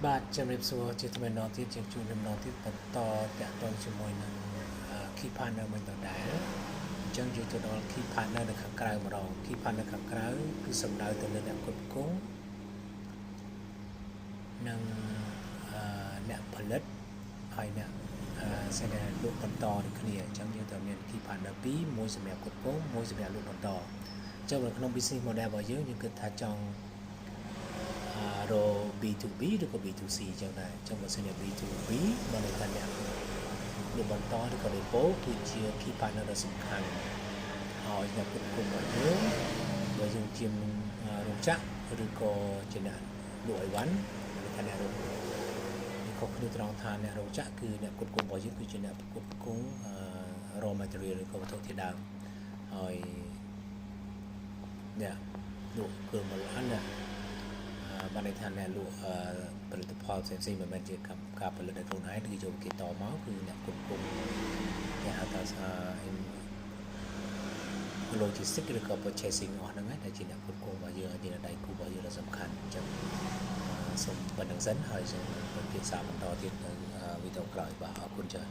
បាទជំរាបសួរជាថ្មីម្ដងទៀតជាជួបដំណងទៀតបន្តតាក់ទងជាមួយនឹង key partner មួយដដែលអញ្ចឹងយើងទៅដល់ key partner នៅខាងក្រៅម្ដង key partner ខាងក្រៅគឺសំដៅទៅលើអ្នកគ្រប់គ្រងនិងអ្នកផលិតហើយអ្នកសេនាលក់បន្តដូចគ្នាអញ្ចឹងយើងត្រូវមាន key partner 2មួយសម្រាប់គ្រប់គ្រងមួយសម្រាប់លក់បន្តអញ្ចឹងនៅក្នុង business model របស់យើងគិតថាចង់រក B2B ឬក៏ B2C អញ្ចឹងដែរអញ្ចឹងបើសិនជា B2B មកនៅខាងអ្នកលក់បន្តឬក៏ depot គឺជា key partner ដ៏សំខាន់ហើយអ្នកគ្រប់គ្រងរបស់យើងបើយើងជារោងចក្រឬក៏ជាអ្នកលក់អីវ៉ាន់នៅខាងអ្នករោងខុសគ្នាត្រង់ថាអ្នករោងចក្រគឺអ្នកគ្រប់គ្រងរបស់យើងគឺជាអ្នកគ្រប់គ្រងraw material ឬក៏វត្ថុធាតុដើមហើយអ្នកលក់គឺមកឡានណាបានន័យថាអ្នកលក់ផលិតផលផ្សេងៗមិនមែនជាការផលិតដោយខ្លួនឯងគឺយកគេតមកគឺអ្នកគ្រប់គ្រងគេហៅថា logistics ឬក៏ purchasing អស់ហ្នឹងតែជាអ្នកគ្រប់គ្រងរបស់យើងហើយជាដៃគូរបស់យើងដ៏សំខាន់អញ្ចឹងសូមប៉ុណ្្នឹងសិនហើយសូមពិភាក្សាបន្តទៀតនៅវីដេអូក្រោយបាទអរគុណច្រើន